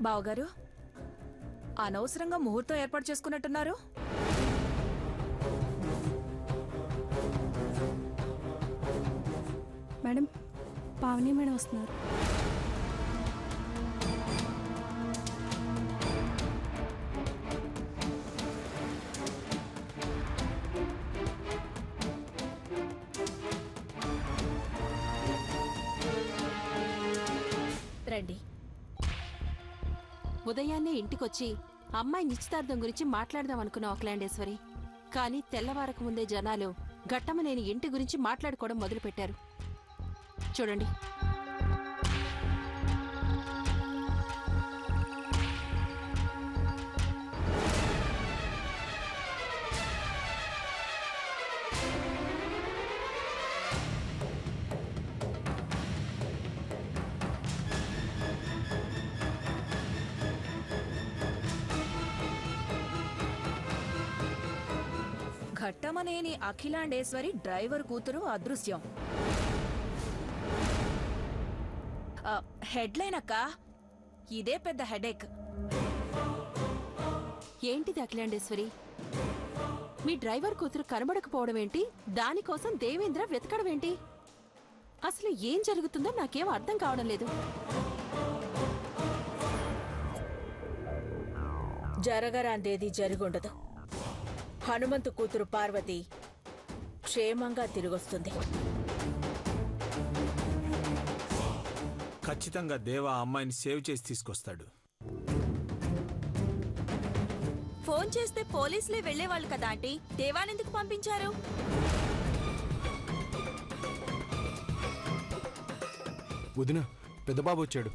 బావగారు, అనవసరంగా ముహూర్తం ఏర్పాటు చేసుకున్నట్టున్నారు. మేడం, పావని మేడం వస్తున్నారు. రండి. ఉదయాన్నే ఇంటికొచ్చి అమ్మాయి నిశ్చితార్థం గురించి మాట్లాడదాం అనుకున్నావు అఖిలాండేశ్వరి. కానీ తెల్లవారకు ముందే జనాలు ఘట్టమనేని ఇంటి గురించి మాట్లాడుకోవడం మొదలుపెట్టారు. చూడండి. ఘట్టమనేని అఖిలాండేశ్వరి డ్రైవర్ కూతురు అదృశ్యం. హెడ్లైన్ అక్క, ఇదే పెద్ద హెడేక్. ఏంటిది అఖిలాండేశ్వరి? మీ డ్రైవర్ కూతురు కనబడకపోవడం ఏంటి? దానికోసం దేవేంద్ర వెతకడం ఏంటి? అసలు ఏం జరుగుతుందో నాకేం అర్థం కావడం లేదు. జరగరాందేది జరుగుండదు. హనుమంతు కూతురు పార్వతి క్షేమంగా తిరిగొస్తుంది. ఖచ్చితంగా దేవా అమ్మాయిని సేవ్ చేసి తీసుకొస్తాడు. ఫోన్ చేస్తే పోలీసులే వెళ్లేవాళ్ళు కదా ఆంటీ, దేవానెందుకు పంపించారు? వదిన, పెద్దబాబు వచ్చాడు.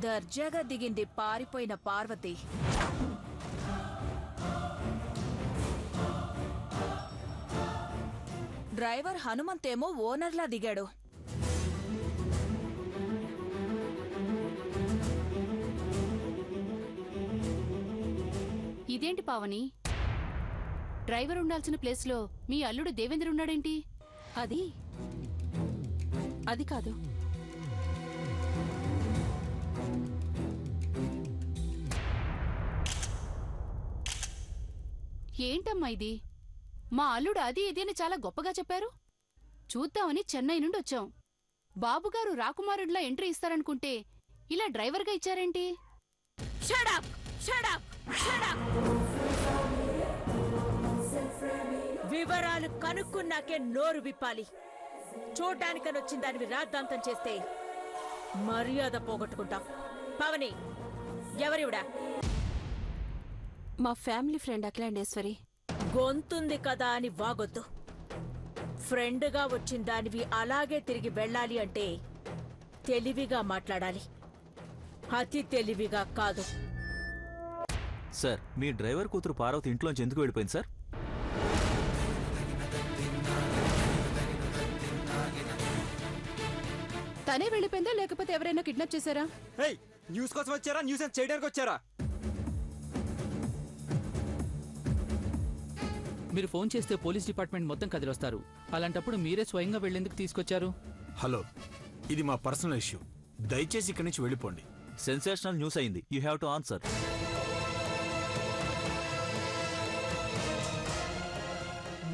దర్జాగా దిగింది పారిపోయిన పార్వతి. డ్రైవర్ హనుమంతేమో ఓనర్లా దిగాడు. ఇదేంటి పావని? డ్రైవర్ ఉండాల్సిన ప్లేస్లో మీ అల్లుడు దేవేంద్ర ఉన్నాడేంటి? అది కాదు. ఏంటమ్మా ఇది? మా అల్లుడు అది ఇది అని చాలా గొప్పగా చెప్పారు. చూద్దామని చెన్నై నుండి వచ్చాం. బాబుగారు రాకుమారుడిలా ఎంట్రీ ఇస్తారనుకుంటే ఇలా డ్రైవర్గా ఇచ్చారేంటి? వివరాలు కనుక్కున్నాకే నోరు విప్పాలి. చూడ్డానికని వచ్చిన దానివి రాద్ధాంతం చేస్తే మర్యాద పోగొట్టుకుంటాం. పవని, ఎవరివిడా? మా ఫ్యామిలీ ఫ్రెండ్ అఖిలాండేశ్వరి. గొంతుంది కదా అని వాగొద్దు. ఫ్రెండ్గా వచ్చిన దానివి అలాగే తిరిగి వెళ్ళాలి అంటే తెలివిగా మాట్లాడాలి, అతి తెలివిగా కాదు. సార్, మీ డ్రైవర్ కూతురు పార్వతి ఇంట్లోంచి ఎందుకు వెళ్ళిపోయింది సార్? తనే వెళ్ళిపోయిందా లేకపోతే ఎవరైనా కిడ్నాప్ చేశారా? న్యూస్ కోసం వచ్చారా, న్యూస్ చేయడానికి వచ్చారా? మీరు ఫోన్ చేస్తే పోలీస్ డిపార్ట్మెంట్ మొత్తం కదిలొస్తారు. అలాంటప్పుడు మీరే స్వయంగా వెళ్ళేందుకు తీసుకొచ్చారు? హలో, ఇది మా పర్సనల్ ఇష్యూ. దయచేసి ఇక్కడి నుంచి వెళ్ళిపోండి. సెన్సేషనల్ న్యూస్ అయింది. You have to answer.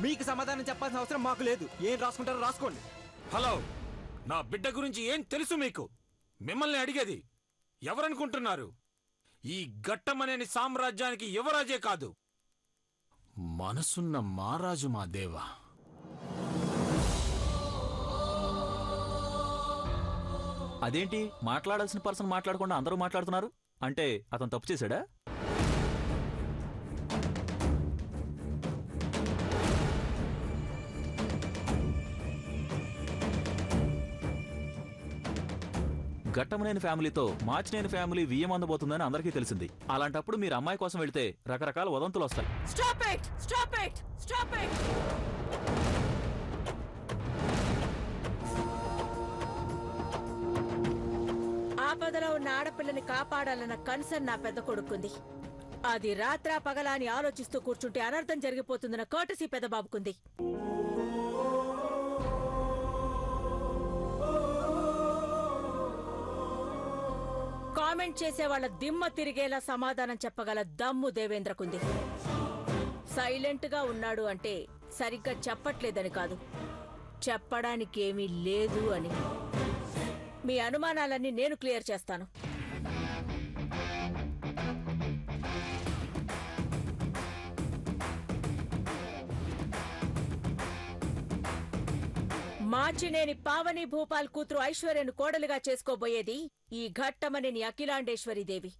మీకు సమాధానం చెప్పాల్సిన అవసరం మాకు లేదు. ఏం రాసుకుంటారో రాసుకోండి. హలో, నా బిడ్డ గురించి ఏం తెలుసు మీకు? మిమ్మల్ని అడిగేది. ఎవరనుకుంటున్నారు? ఈ ఘట్టమనేని సామ్రాజ్యానికి యువరాజే కాదు, మనసున్న మహారాజు మా దేవా. అదేంటి మాట్లాడాల్సిన పర్సన్ మాట్లాడకుండా అందరూ మాట్లాడుతున్నారు? అంటే అతను తప్పు చేశాడా? ఘట్టమనేని ఫ్యామిలీతో మాచినేని ఫ్యామిలీ వియ్యం అందబోతుందని అందరికీ తెలిసింది. అలాంటప్పుడు మీరు అమ్మాయి కోసం వెళితే రకరకాల వదంతులు వస్తాయి. Stop it, stop it, stop it. ఆపదలో ఉన్న ఆడపిల్లని కాపాడాలన్న కన్సర్న్ నా పెద్ద కొడుకుంది. అది రాత్రా పగలా అని ఆలోచిస్తూ కూర్చుంటే అనర్థం జరిగిపోతుందన్న కర్టసీ పెద్ద బాబుకుంది. కామెంట్ చేసే వాళ్ళ దిమ్మ తిరిగేలా సమాధానం చెప్పగల దమ్ము దేవేంద్రకుంది. సైలెంట్ గా ఉన్నాడు అంటే సరిగ్గా చెప్పట్లేదని కాదు, చెప్పడానికేమీ లేదు అని. మీ అనుమానాలన్నీ నేను క్లియర్ చేస్తాను. మాచినేని పావని భూపాల్ కూతురు ఐశ్వర్యను కోడలిగా చేసుకోబోయేది ఈ ఘట్టమనేని అఖిలాండేశ్వరీదేవి.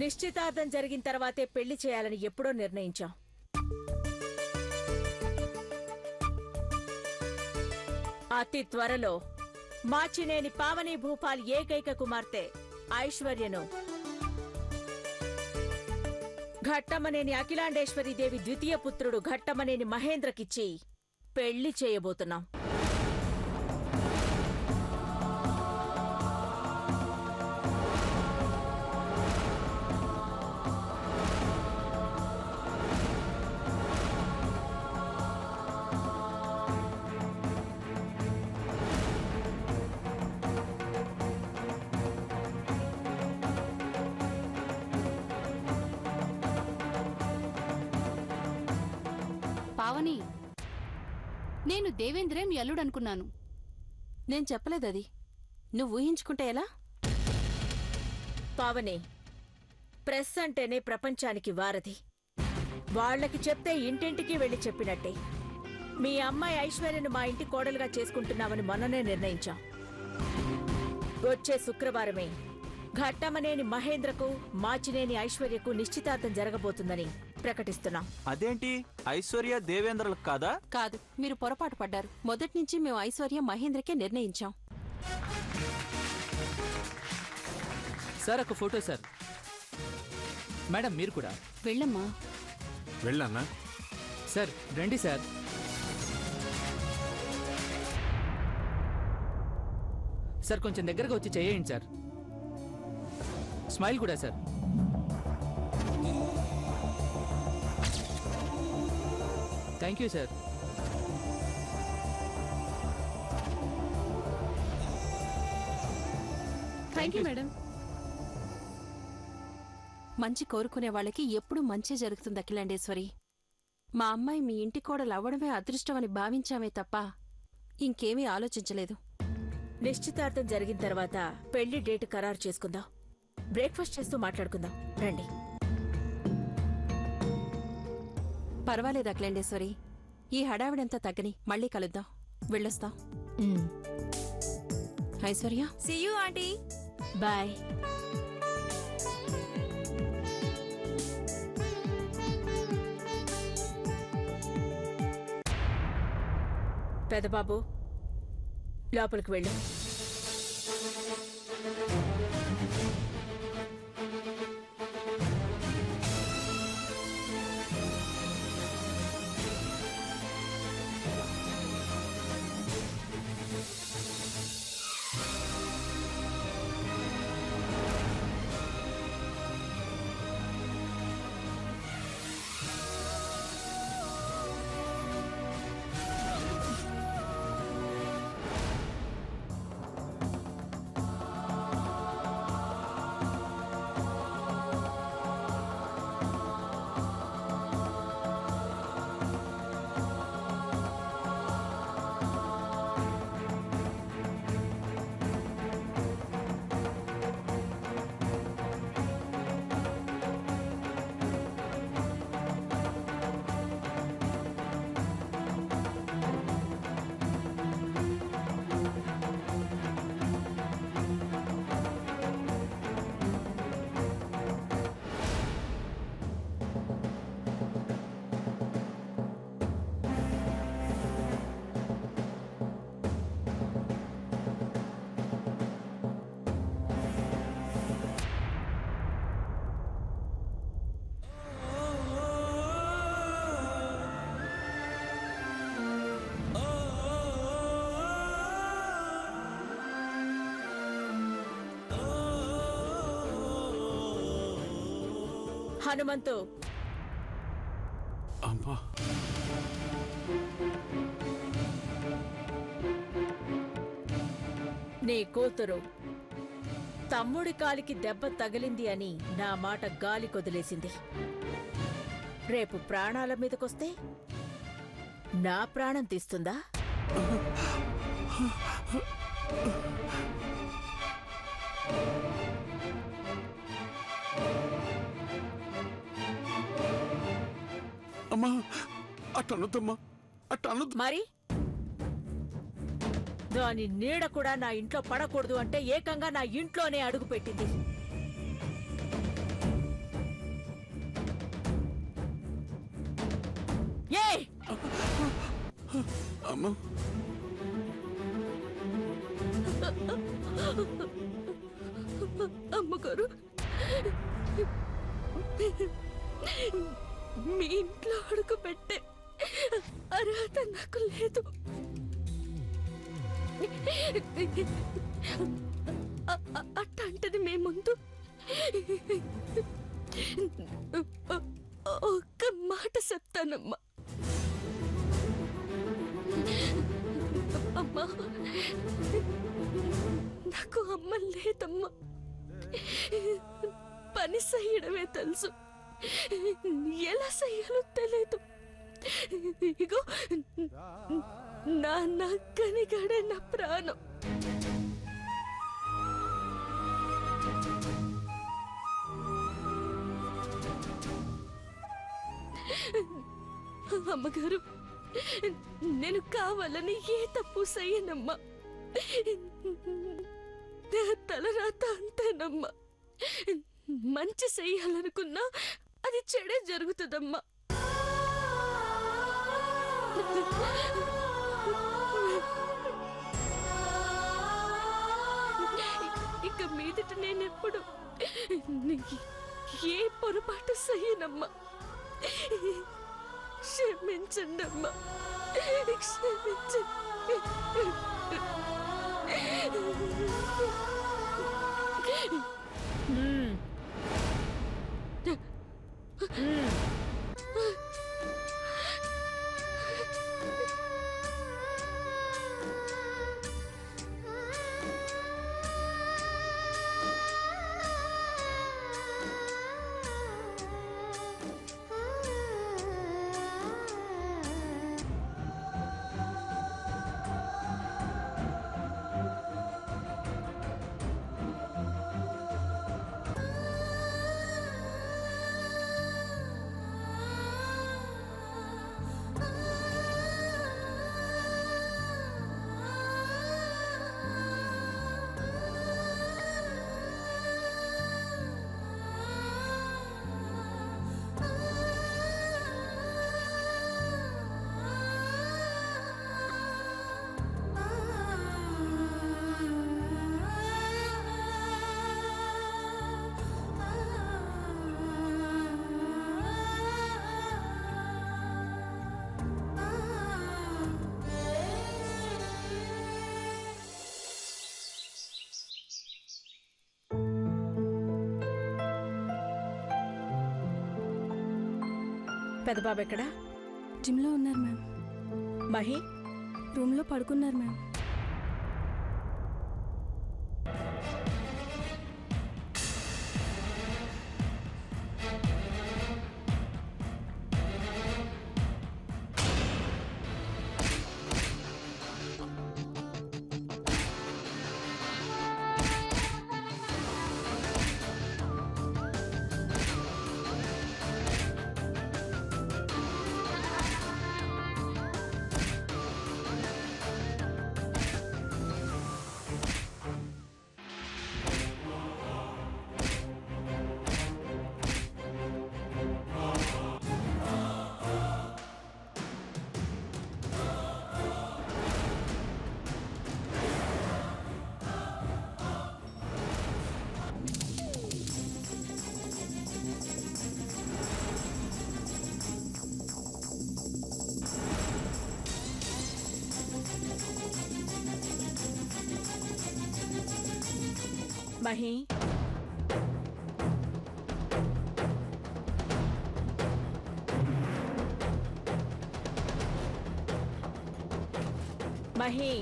నిశ్చితార్థం జరిగిన తర్వాతే పెళ్లి చేయాలని ఎప్పుడో నిర్ణయించాం. అతి త్వరలో మాచినేని పావని భూపాల్ ఏకైక కుమార్తె ఐశ్వర్యను ఘట్టమనేని అఖిలాండేశ్వరీదేవి ద్వితీయ పుత్రుడు ఘట్టమనేని మహేంద్రకిచ్చి పెళ్లి చేయబోతున్నాం. పావని, నేను దేవేంద్రే మీ అల్లుడు అనుకున్నాను. నేను చెప్పలేదది. నువ్వు ఊహించుకుంటే ఎలా? పావని, ప్రెస్ అంటేనే ప్రపంచానికి వారధి. వాళ్లకి చెప్తే ఇంటింటికి వెళ్లి చెప్పినట్టే. మీ అమ్మాయి ఐశ్వర్యను మా ఇంటి కోడలుగా చేసుకుంటున్నామని మొన్ననే నిర్ణయించాం. వచ్చే శుక్రవారమే ఘట్టమనేని మహేంద్రకు మాచినేని ఐశ్వర్యకు నిశ్చితార్థం జరగబోతుందని ప్రకటిస్తున్నాం. అదేంటి, ఐశ్వర్య దేవేంద్రలకు కాదా? కాదు, మీరు పొరపాటు పడ్డారు. మొదటి నుంచి మేము ఐశ్వర్య మహేంద్రకే నిర్ణయించాం. సార్ ఒక ఫోటో సార్. మేడం మీరు కూడా వెళ్ళమ్మా. వెళ్ళన్నా. సార్ రండి సార్. సార్ కొంచెం దగ్గరగా వచ్చి చేయండి సార్. స్మైల్ కూడా sir. Thank you sir. Thank you madam. మంచి కోరుకునే వాళ్ళకి ఎప్పుడూ మంచే జరుగుతుంది అఖిలాండేశ్వరి. మా అమ్మాయి మీ ఇంటి కోడలు అవ్వడమే అదృష్టమని భావించామే తప్ప ఇంకేమీ ఆలోచించలేదు. నిశ్చితార్థం జరిగిన తర్వాత పెళ్లి డేట్ ఖరారు చేసుకుందాం. బ్రేక్ఫాస్ట్ చేస్తూ మాట్లాడుకుందాం రండి. పర్వాలేదు అఖిలాండేశ్వరి, ఈ హడావిడంతా తగ్గని మళ్ళీ కలుద్దాం. వెళ్ళొస్తాం. Aishwarya, see you aunty. Bye. Pedababu, లోపలికి వెళ్ళు. హనుమంతు, అమ్మా నీ కూతురు తమ్ముడి కాలికి దెబ్బ తగిలింది అని నా మాట గాలి కొదిలేసింది. రేపు ప్రాణాల మీదకొస్తే నా ప్రాణం తీస్తుందా? అమ్మా అట్టనొద్దమ్మా, అట్టనొద్దు. మరి దాని నీడ కూడా నా ఇంట్లో పడకూడదు అంటే ఏకంగా నా ఇంట్లోనే అడుగు పెట్టింది. ఏయ్! అమ్మా అమ్మగారు, మీ ఇంట్లో అడుగు పెట్టే అర్హత నాకు లేదు. అట్టంటది మీ ముందు ఒక్క మాట చెప్తానమ్మా. అమ్మా, నాకు అమ్మ లేదమ్మా. పని చెయ్యడమే తెలుసు, ఎలా చెయ్యాలో తెలియదు. ఇగో నా నక్కనిగాడే నా ప్రాణం. అమ్మగారు, నేను కావాలని ఏ తప్పు చెయ్యనమ్మా. తలరాత అంతేనమ్మా. మంచి చెయ్యాలనుకున్నా అది చెడే జరుగుతుందమ్మా. ఇక మీదట నేనెప్పుడు ఏ పొరపాటు చెయ్యనమ్మా. క్షమించండి అమ్మా, క్షమించండి. పెద్దబాబు ఎక్కడా? జిమ్లో ఉన్నారు మ్యామ్. మహి రూమ్లో పడుకున్నారు ma'am. Mahi, Mahi,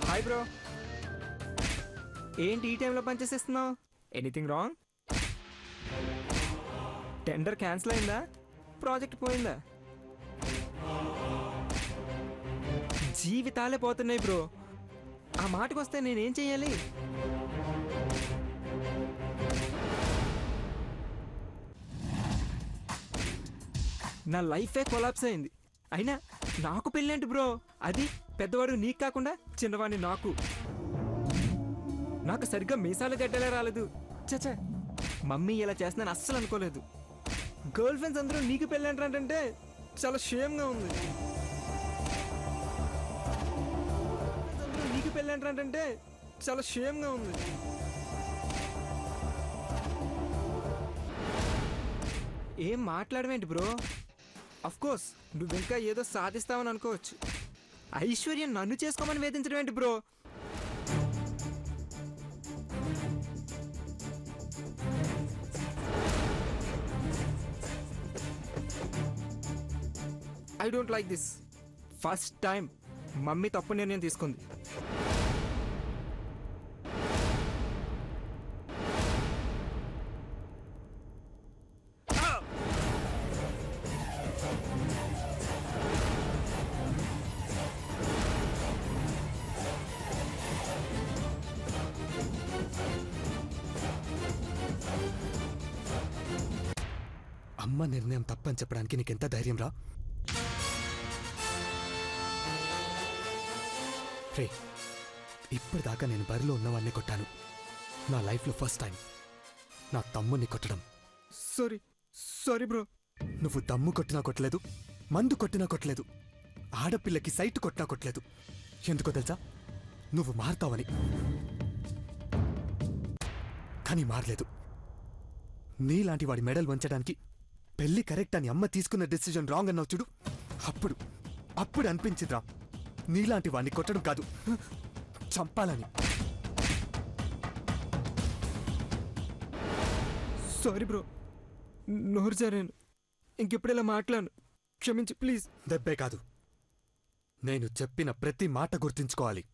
hi bro. ఏంటి ఈ టైంలో పనిచేసేస్తున్నావు? Anything wrong? టెండర్ క్యాన్సిల్ అయిందా? ప్రాజెక్ట్ పోయిందా? జీవితాలే పోతున్నాయి బ్రో. ఆ మాటకు వస్తే నేనేం చెయ్యాలి? నా లైఫే కొలాప్స్ అయింది. అయినా నాకు పెళ్ళేంటి బ్రో? అది పెద్దవాడు నీకు కాకుండా చిన్నవాడిని నాకు. నాకు సరిగ్గా మీసాలు గడ్డలే రాలేదు. చచ్చా, మమ్మీ ఇలా చేస్తుందని అస్సలు అనుకోలేదు. గర్ల్ ఫ్రెండ్స్ అందరూ నీకు పెళ్ళంటారంటే చాలా షేమ్గా ఉంది. అందరూ నీకు పెళ్ళంటారంటే చాలా షేమ్గా ఉంది. ఏం మాట్లాడవేంటి బ్రో? అఫ్ కోర్స్ నువ్వు ఇంకా ఏదో సాధిస్తావని అనుకోవచ్చు. ఐశ్వర్యం నన్ను చేసుకోమని వేధించడం ఏంటి bro? I don't like this. First time mummy తప్పు నిర్ణయం తీసుకుంది. అమ్మ నిర్ణయం తప్పని చెప్పడానికి నీకెంత ధైర్యం రా? రే, ఇప్పటిదాకా నేను బరిలో ఉన్నవాడిని కొట్టాను. నా లైఫ్లో ఫస్ట్ టైం నా తమ్ముడిని కొట్టడం. Sorry bro. నువ్వు దమ్ము కొట్టినా కొట్టలేదు, మందు కొట్టినా కొట్టలేదు, ఆడపిల్లకి సైట్ కొట్టినా కొట్టలేదు. ఎందుకో తెలుసా? నువ్వు మారుతావని. కానీ మారలేదు. నీలాంటి వాడి మెడల్ వంచడానికి పెళ్లి కరెక్ట్ అని అమ్మ తీసుకున్న డెసిజన్ రాంగ్ అన్నావు చూడు. అప్పుడు అనిపించిందిరా, నీలాంటి వాడిని కొట్టడం కాదు, చంపాలని. సారీ బ్రో, నోరు జారాను. ఇంకెప్పుడు ఇలా మాట్లాడు, క్షమించి ప్లీజ్. దెబ్బే కాదు, నేను చెప్పిన ప్రతి మాట గుర్తుంచుకోవాలి.